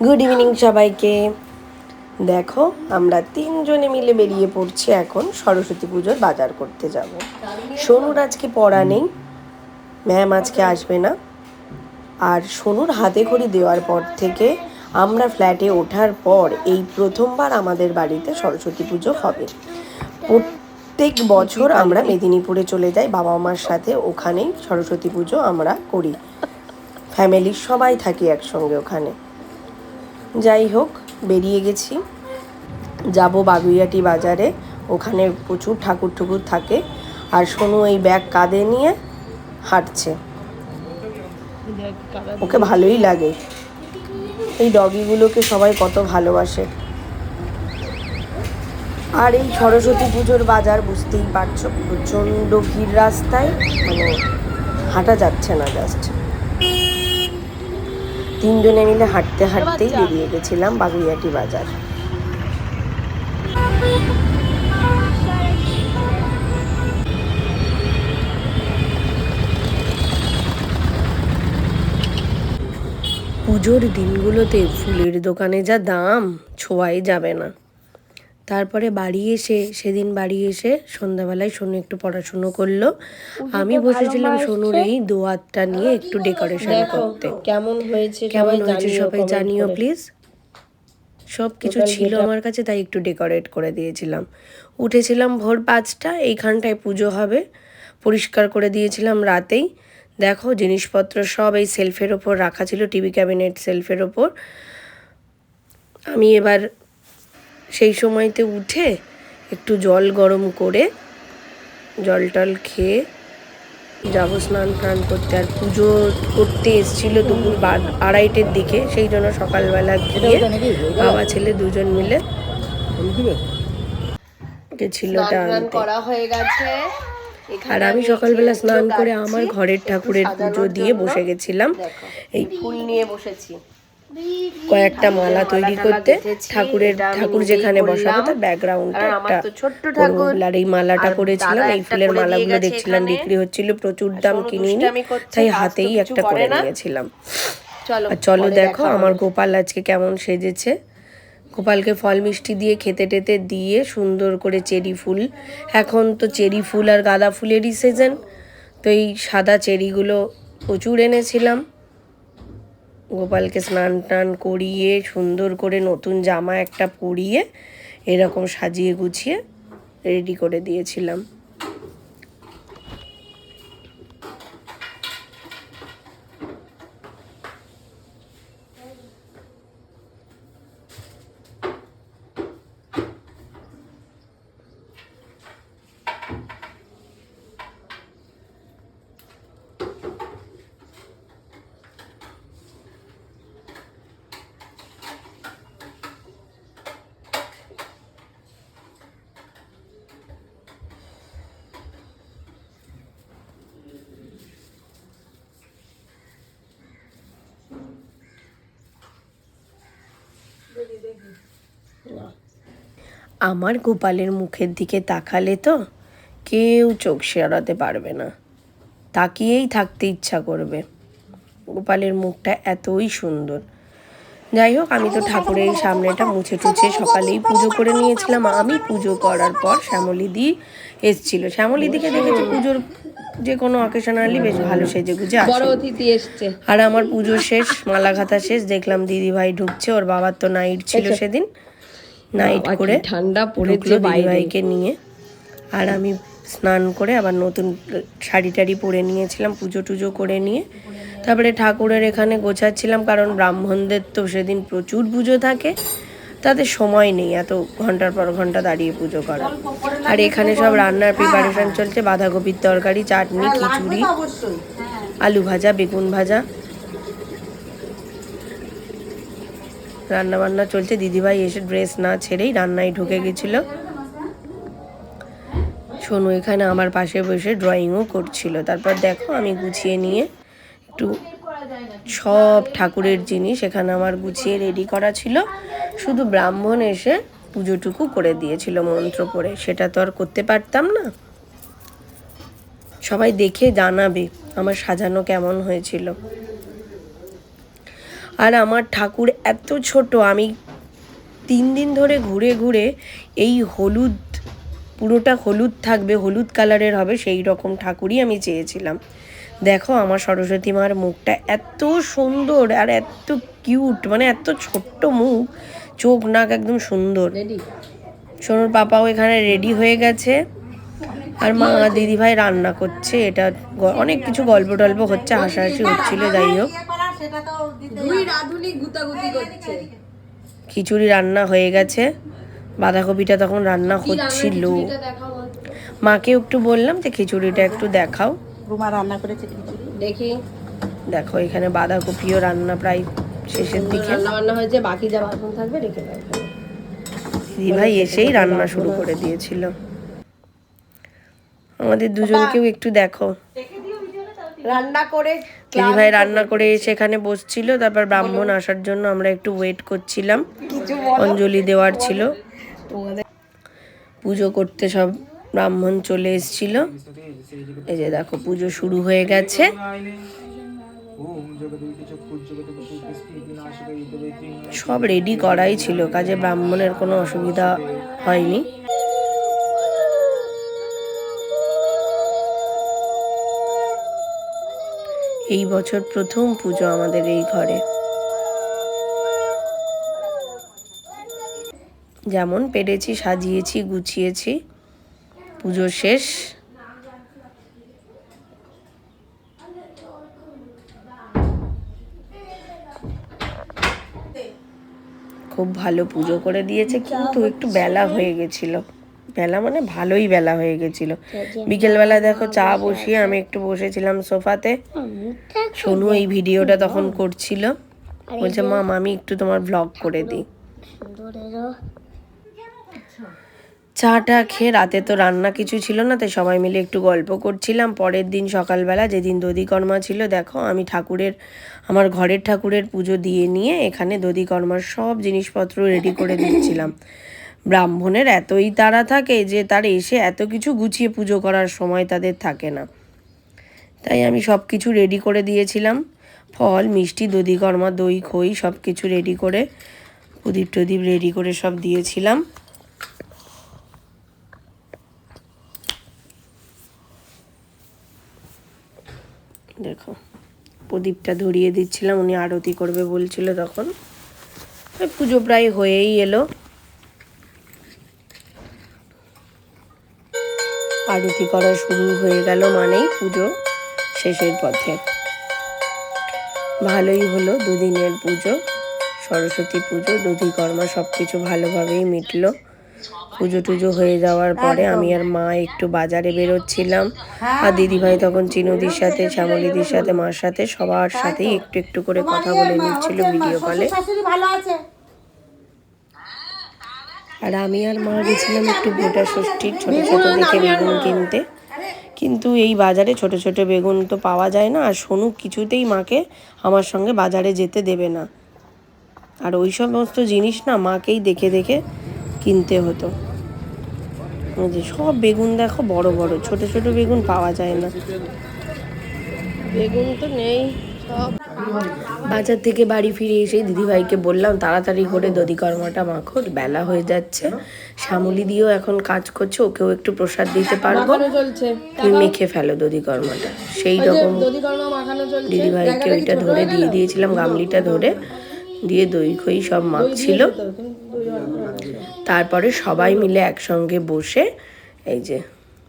Good evening সবাইকে। দেখো আমরা তিনজনে মিলে বেরিয়ে পড়ছি এখন সরস্বতী পুজোর বাজার করতে যাব। সোনুর আজকে পড়া নেই, ম্যাম আজকে আসবে না। আর সোনুর হাতে খড়ি দেওয়ার পর থেকে আমরা ফ্ল্যাটে ওঠার পর এই প্রথমবার আমাদের বাড়িতে সরস্বতী পুজো হবে। প্রত্যেক বছর আমরা মেদিনীপুরে চলে যাই বাবা মার সাথে, ওখানেই সরস্বতী পুজো আমরা করি। ফ্যামিলির সবাই থাকি একসঙ্গে ওখানে। যাই হোক, বেরিয়ে গেছি, যাব বাগুইয়াটি বাজারে। ওখানে প্রচুর ঠাকুর ঠুকুর থাকে। আর সোনু এই ব্যাগ কাঁধে নিয়ে হাঁটছে, ওকে ভালোই লাগে। এই ডগিগুলোকে সবাই কত ভালোবাসে। আর এই সরস্বতী পুজোর বাজার বুঝতেই পারছো, প্রচণ্ড ভিড় রাস্তায়, মানে হাঁটা যাচ্ছে না। জাস্ট তিনজনে মিলে হাঁটতে হাঁটতেই বেরিয়ে গেছিলাম বাগুইয়াটি বাজার। পুজোর দিনগুলোতে ফুলের দোকানে যা দাম, ছোঁয়াই যাবে না। তারপরে সেদিন বাড়ি এসে সন্ধ্যাবেলায় সোনু একটু পড়াশুনো করলো। আমি বসেছিলাম সোনুর এই দোয়াতটা নিয়ে একটু ডেকোরেশন করতে। কেমন হয়েছে সবাই জানিও প্লিজ। সব কিছু ছিল আমার কাছে, তাই একটু ডেকোরেট করে দিয়েছিলাম। উঠেছিলাম ভোর 5টা, এইখানটায় পুজো হবে, পরিষ্কার করে দিয়েছিলাম রাতেই। দেখো জিনিসপত্র সব এই সেলফের ওপর রাখা ছিল, টিভি ক্যাবিনেট সেলফের ওপর। আমি এবার সেই সময়তে উঠে একটু জল গরম করে জল টল খেয়ে যাবো স্নান করতে। আর পুজো করতে এসেছিল দুপুর 2:30টার দিকে, সেই জন্য সকালবেলা গিয়ে বাবা ছেলে দুজন মিলে গেছিল করা হয়ে গেছে। আর আমি সকালবেলা স্নান করে আমার ঘরের ঠাকুরের পুজো দিয়ে বসে গেছিলাম। এই ফুল নিয়ে বসেছি কয়েকটা মালা তৈরি করতে। ঠাকুর যেখানে বসাবো তার ব্যাকগ্রাউন্ডটা একটা ছোট্ট ঠাকুর। আর এই মালাটা করেছিলাম, এই ফুলের মালাগুলো দেখছিলাম বিক্রি হচ্ছিল, প্রচুর দাম কিনিনি, তাই হাতেই একটা করে নিয়েছিলাম। আর চলো দেখো আমার গোপাল আজকে কেমন সেজেছে। গোপালকে ফল মিষ্টি দিয়ে খেতে টেতে দিয়ে সুন্দর করে চেরি ফুল, এখন তো চেরি ফুল আর গাঁদা ফুলেরই সিজন, তো এই সাদা চেরিগুলো প্রচুর এনেছিলাম। গোপালকে স্নান টান করিয়ে সুন্দর করে নতুন জামা একটা পরিয়ে এরকম সাজিয়ে গুছিয়ে রেডি করে দিয়েছিলাম। আমার গোপালের মুখের দিকে তাকালে তো কেউ চোখ সরাতে পারবে না, তাকিয়েই থাকতে ইচ্ছা করবে। গোপালের মুখটা এতই সুন্দর। যাই হোক, আমি তো ঠাকুরের সামনেটা মুছে টুছে সকালেই পুজো করে নিয়েছিলাম। আমি পুজো করার পর শ্যামলীদি এসছিল। শ্যামলীদিকে দেখেছি পুজোর যে কোনো অকেশনালি বেশ ভালো সেজে গুজে আসে। আর আমার পুজো শেষ, মালাঘাতা শেষ, দেখলাম দিদিভাই ঢুকছে। ওর বাবার তো নাইট ছিল সেদিন, নাইট করে ঠান্ডা পড়েছিল দিদিভাইকে নিয়ে। আর আমি স্নান করে আবার নতুন শাড়ি টাড়ি পরে নিয়েছিলাম, পুজো টুজো করে নিয়ে তারপরে ঠাকুরের এখানে গোছাচ্ছিলাম। কারণ ব্রাহ্মণদের তো সেদিন প্রচুর পুজো থাকে, তাদের সময় নেই এত ঘন্টার পর ঘন্টা দাঁড়িয়ে পুজো করা। আর এখানে সব রান্নার প্রিপারেশন চলছে, বাঁধাকপির তরকারি, চাটনি, খিচুড়ি, আলু ভাজা, বেগুন ভাজা, রান্না বান্না চলছে। দিদিভাই এসে ড্রেস না ছেড়েই রান্নায় ঢুকে গেছিল। সোনু এখানে আমার পাশে বসে ড্রয়িংও করছিল। তারপর দেখো আমি গুছিয়ে নিয়ে একটু সব ঠাকুরের জিনিস এখানে আমার গুছিয়ে রেডি করা ছিল, শুধু ব্রাহ্মণ এসে পুজোটুকু করে দিয়েছিল মন্ত্র পড়ে, সেটা তো আর করতে পারতাম না। সবাই দেখে জানাবে আমার সাজানো কেমন হয়েছিল। আর আমার ঠাকুর এত ছোট, আমি 3 দিন ধরে ঘুরে ঘুরে এই হলুদ, পুরোটা হলুদ থাকবে, হলুদ কালারের হবে সেই রকম ঠাকুরই আমি চেয়েছিলাম। দেখো আমার সরস্বতী মার মুখটা এত সুন্দর আর এত কিউট, মানে এত ছোট্ট মুখ, চোখ নাক একদম সুন্দর। সোনুর পাপাও এখানে রেডি হয়ে গেছে, আর মা দিদিভাই রান্না করছে। এটা অনেক কিছু গল্প টল্প হচ্ছে, হাসাহাসি হচ্ছিল। যাই হোক, খিচুড়ি রান্না হয়ে গেছে, বাঁধাকপিটা তখন রান্না হচ্ছিল। মাকে একটু বললাম যে খিচুড়িটা একটু দেখাও। রান্না করেছে দেখি, দেখো এখানে বাঁধাকপিও রান্না প্রায় শেষের দিকে। রান্না হয়েছে, বাকি যা বাসন থাকবে রেখে দাও। দিদিভাই এসেই রান্না শুরু করে দিয়েছিল। আমাদের দুজনকেও একটু দেখো রান্না করে। দিদিভাই রান্না করে সেখানে বসছিল, তারপর ব্রাহ্মণ আসার জন্য আমরা একটু ওয়েট করছিলাম, অঞ্জলি দেওয়ার ছিল। পুজো করতে সব ব্রাহ্মণ চলে এসেছিল। এই যে দেখো পুজো শুরু হয়ে গেছে। সব রেডি করাই ছিল, কাজে ব্রাহ্মণের কোনো অসুবিধা হয়নি। এই বছর প্রথম পুজো আমাদের এই ঘরে। যেমন পেরেছি সাজিয়েছি, গুছিয়েছি। পুজো শেষ। খুব ভালো পুজো করে দিয়েছে, কিন্তু একটু বেলা হয়ে গেছিল। বেলা মানে ভালোই বেলা হয়ে গেছিল। বিকেলবেলা দেখো চা বসিয়ে আমি একটু বসেছিলাম সোফাতে। সোনু এই ভিডিওটা তখন করছিল, বলছে মা আমি একটু তোমার ব্লগ করে দিই। চাটা খেয়ে, রাতে তো রান্না কিছু ছিল না, তাই সবাই মিলে একটু গল্প করছিলাম। পরের দিন সকালবেলা, যেদিন দধিকর্মা ছিল, দেখো আমি আমার ঘরের ঠাকুরের পুজো দিয়ে নিয়ে এখানে দধিকর্মার সব জিনিসপত্র রেডি করে দিচ্ছিলাম। ব্রাহ্মণের এতই তাড়া থাকে যে তার এসে এত কিছু গুছিয়ে পুজো করার সময় তাদের থাকে না, তাই আমি সব কিছু রেডি করে দিয়েছিলাম। ফল মিষ্টি, দধিকর্মা, দই খই সব কিছু রেডি করে, প্রদীপ টদীপ রেডি করে সব দিয়েছিলাম। দেখো প্রদীপটা ধরিয়ে দিচ্ছিলাম, উনি আরতি করবে বলছিল তখন। পুজো প্রায় হয়েই এলো। আরতি করা শুরু হয়ে গেল মানেই পুজো শেষের পথে। ভালোই হলো, দুদিনের পুজো, সরস্বতী পুজো, দধিকর্মা সব কিছু ভালোভাবেই মিটলো। পুজো টুজো হয়ে যাওয়ার পরে আমি আর মা একটু বাজারে বেরোচ্ছিলাম, আর দিদিভাই তখন চিনুদির সাথে, শ্যামলিদির সাথে, মার সাথে, সবার সাথেই একটু একটু করে কথা বলে নিচ্ছিল ভিডিও কলে। আর আমি আর মা গেছিলাম একটু গোটা ষষ্ঠীর ছোট ছোট দেখে বেগুন কিনতে, কিন্তু এই বাজারে ছোট ছোট বেগুন তো পাওয়া যায় না, আর সোনু কিছুতেই মাকে আমার সঙ্গে বাজারে যেতে দেবে না। আর ওই সমস্ত জিনিস না মাকেই দেখে দেখে কিনতে হতো। যে সব বেগুন দেখো বড় বড়, ছোট ছোট বেগুন পাওয়া যায় না, বেগুন তো নেই সব। বাজার থেকে বাড়ি ফিরে এসে দিদিভাইকে বললাম তাড়াতাড়ি করে দধিকর্মাটা মাখো, বেলা হয়ে যাচ্ছে। শ্যামলি দিয়েও এখন কাজ করছে, ওকেও একটু প্রসাদ দিতে পারবো, তুমি মেখে ফেলো দধিকর্মাটা। সেই রকম দিদিভাইকে ওইটা ধরে দিয়ে দিয়েছিলাম, গামলিটা ধরে দিয়ে দই খই সব মাখছিল। তারপরে সবাই মিলে একসঙ্গে বসে এই যে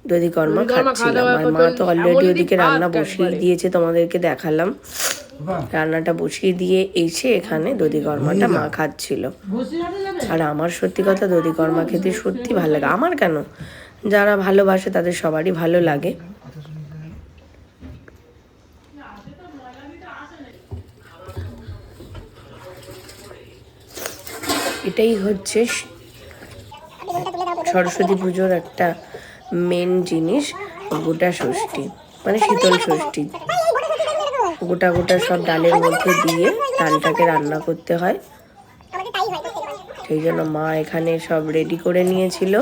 দধিকর্মা খাচ্ছিলাম। আর মা তো অলরেডি ওদিকে রান্না বসিয়ে দিয়েছে, তোমাদেরকে দেখালাম। রান্নাটা বসিয়ে দিয়ে এসে এখানে দধিকর্মাটা মা খাচ্ছিল। আর আমার সত্যি কথা দধিকর্মা খেতে সত্যি ভালো লাগে। আমার কেন, যারা ভালোবাসে তাদের সবারই ভালো লাগে। এটাই হচ্ছে সরস্বতী পুজোর একটা মেন জিনিস, গোটা ষষ্ঠী মানে শীতল ষষ্ঠী। গোটা গোটা সব ডালের মধ্যে দিয়ে ডালটাকে রান্না করতে হয়, সেই জন্য মা এখানে সব রেডি করে নিয়েছিল।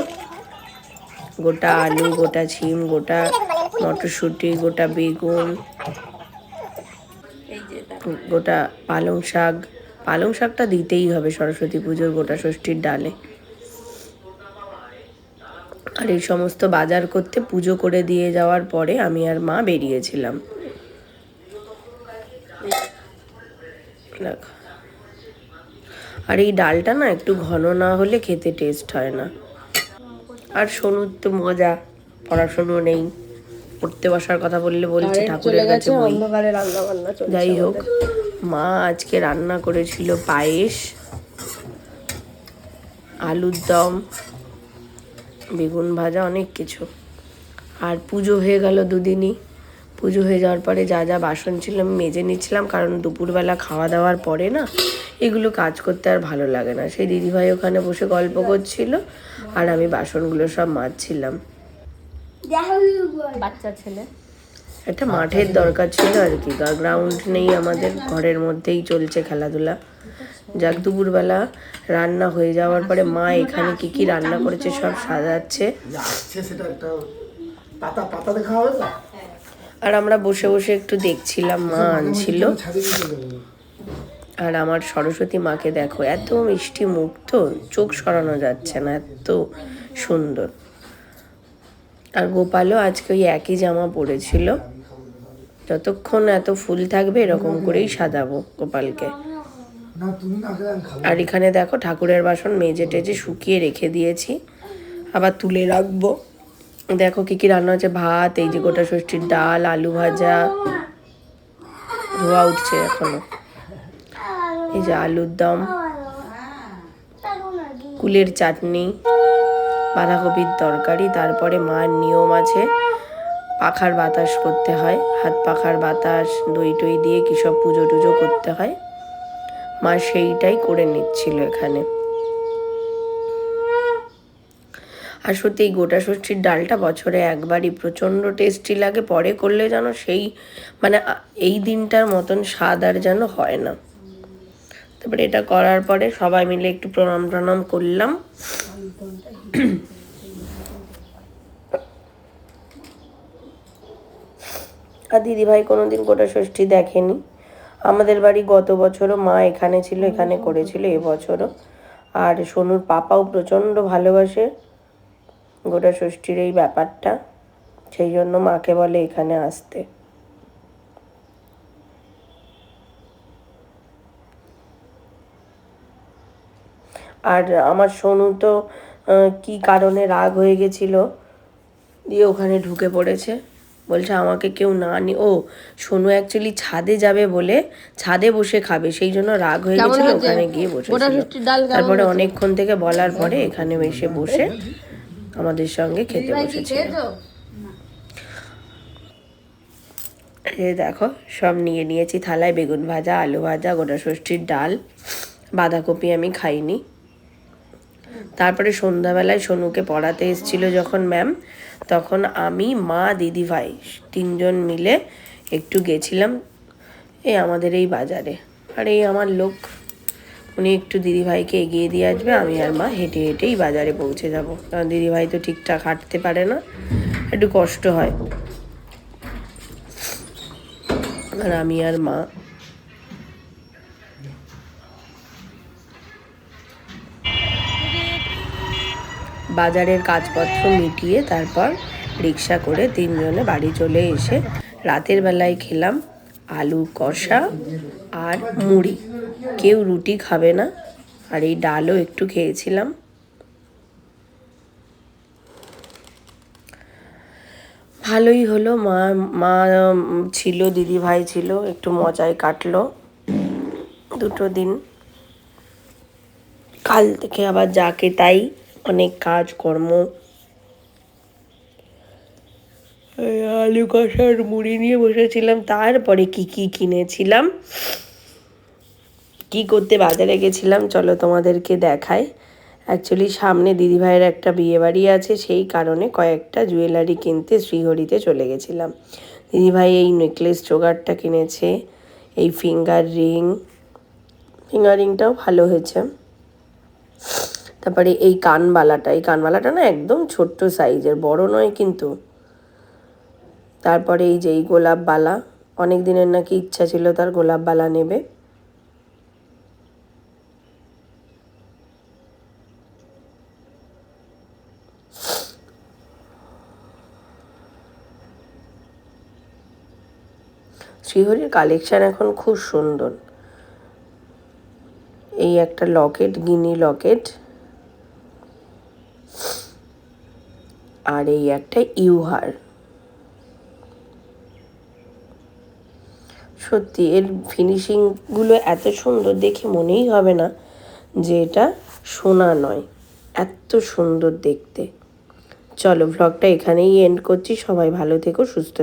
গোটা আলু, গোটা ছিম, গোটা মটরশুঁটি, গোটা বেগুন, গোটা পালং শাক, পালং শাকটা দিতেই হবে সরস্বতী পুজোর গোটা ষষ্ঠীর ডালে। আর এই সমস্ত বাজার করতে পুজো করে দিয়ে যাওয়ার পরে আমি আর মা বেরিয়েছিলাম। আর এই ডালটা না একটু ঘন না হলে খেতে টেস্ট হয় না। আর সোনুর তো মজা, পড়াশুনো নেই, পড়তে বসার কথা বললে বলছে ঠাকুরের কাছে বই। যাই হোক, মা আজকে রান্না করেছিল পায়েস, আলুর দম, বেগুন ভাজা, অনেক কিছু। আর পুজো হয়ে গেল দুদিনই। পুজো হয়ে যাওয়ার পরে যা যা বাসন ছিল আমি মেজে নিচ্ছিলাম, কারণ দুপুরবেলা খাওয়া দাওয়ার পরে না এগুলো কাজ করতে আর ভালো লাগে না। সেই দিদিভাই ওখানে বসে গল্প করছিল আর আমি বাসনগুলো সব মাজছিলাম। বাচ্চা ছেলে, একটা মাঠের দরকার ছিল আর কি, গ্রাউন্ড নেই আমাদের, ঘরের মধ্যেই চলছে খেলাধুলা। যাক, দুপুরবেলা রান্না হয়ে যাওয়ার পরে মা এখানে কি কি রান্না করেছে সব সাজাচ্ছে, আর আমরা বসে বসে একটু দেখছিলাম। মা আনছিল। আর আমার সরস্বতী মাকে দেখো, এত মিষ্টি মুখ, তো চোখ সরানো যাচ্ছে না, এত সুন্দর। আর গোপালও আজকে ওই একই জামা পরেছিল। যতক্ষণ এত ফুল থাকবে এরকম করেই সাজাবো গোপালকে। আর এখানে দেখো ঠাকুরের বাসন মেজে টেজে শুকিয়ে রেখে দিয়েছি, আবার তুলে রাখবো। দেখো কি কি রান্না হচ্ছে, ভাত, এই যে গোটা ষষ্ঠীর ডাল, আলু ভাজা, ধোয়া উঠছে এখনো, এই যে আলুর দম, কুলের চাটনি, বাঁধাকপির তরকারি। তারপরে মার নিয়ম আছে, পাখার বাতাস করতে হয়, হাত পাখার বাতাস, দই টই দিয়ে কি সব পুজো টুজো করতে হয়। মা সেইটাই করে নিচ্ছিল এখানে। আর সত্যি এই গোটা ষষ্ঠীর ডালটা বছরে একবারই প্রচণ্ড টেস্টি লাগে, পরে করলে যেন সেই মানে এই দিনটার মতন স্বাদ আর যেন হয় না। তারপরে এটা করার পরে সবাই মিলে একটু প্রণাম প্রণাম করলাম। আর দিদিভাই কোনোদিন গোটা ষষ্ঠী দেখেনি। আমাদের বাড়ি গত বছরও মা এখানে ছিল, এখানে করেছিল, এবছরও। আর সোনুর পাপাও প্রচণ্ড ভালোবাসে গোটা ষষ্ঠীর এই ব্যাপারটা, সেই জন্য মাকে বলে এখানে আসতে। আর আমার সোনু তো কি কারণে রাগ হয়ে গেছিল, দিয়ে ওখানে ঢুকে পড়েছে, বলছে আমাকে কেউ না নি। ও সোনু অ্যাকচুয়ালি ছাদে যাবে বলে ছাদে বসে খাবে, সেই জন্য রাগ হয়ে গেছিল, ওখানে গিয়ে বসেছিল। তারপরে অনেকক্ষণ থেকে বলার পরে এখানে এসে বসে আমাদের সঙ্গে খেতে বসেছিল। এই দেখো সব নিয়ে নিয়েছি থালায়, বেগুন ভাজা, আলু ভাজা, গোটা ষষ্ঠীর ডাল, বাঁধাকপি আমি খাইনি। তারপরে সন্ধ্যাবেলায় সোনুকে পড়াতে এসেছিল যখন ম্যাম, তখন আমি, মা, দিদিভাই তিনজন মিলে একটু গেছিলাম এই আমাদের এই বাজারে। আর এই আমার লোক, উনি একটু দিদিভাইকে এগিয়ে দিয়ে আসবে, আমি আর মা হেঁটে হেঁটেই বাজারে পৌঁছে যাব, কারণ দিদিভাই তো ঠিকঠাক হাঁটতে পারে না, একটু কষ্ট হয়। আর আমি আর মা বাজারের কাজপত্র মিটিয়ে তারপর রিক্সা করে তিনজনে বাড়ি চলে এসে রাতের বেলায় খেলাম আলু কষা আর মুড়ি। কেউ রুটি খাবে না, আর এই ডালও একটু খেয়েছিলাম। ভালোই হলো, মা মা ছিল, দিদিভাই ছিল, একটু মজায় কাটলো দুটো দিন। কাল থেকে আবার যাকে তাই অনেক কাজকর্ম। আলু কষার মুড়ি নিয়ে বসেছিলাম। তারপরে কি কি কিনেছিলাম, কি করতে বাজারে গেছিলাম চলো তোমাদেরকে দেখাই। অ্যাকচুয়ালি সামনে দিদিভাইয়ের একটা বিয়েবাড়ি আছে, সেই কারণে কয়েকটা জুয়েলারি কিনতে শ্রীহরিতে চলে গেছিলাম। দিদিভাই এই নেকলেস জোগাড়টা কিনেছে, এই ফিঙ্গার রিংটাও ভালো হয়েছে। তারপরে এই কানবালাটা না একদম ছোট্ট সাইজের, বড় নয় কিন্তু। তারপরে এই যে এই গোলাপ বালা, অনেক দিনের নাকি ইচ্ছা ছিল তার গোলাপ বালা নেবে। শ্রীহরির কালেকশান এখন খুব সুন্দর। এই একটা লকেট, গিনি লকেট, আর এই একটা ইউহার। সত্যি এর ফিনিশিংগুলো এত সুন্দর, দেখে মনেই হবে না যে এটা সোনা নয়, এত সুন্দর দেখতে। চলো, ভ্লগটা এখানেই এন্ড করছি। সবাই ভালো থেকো, সুস্থ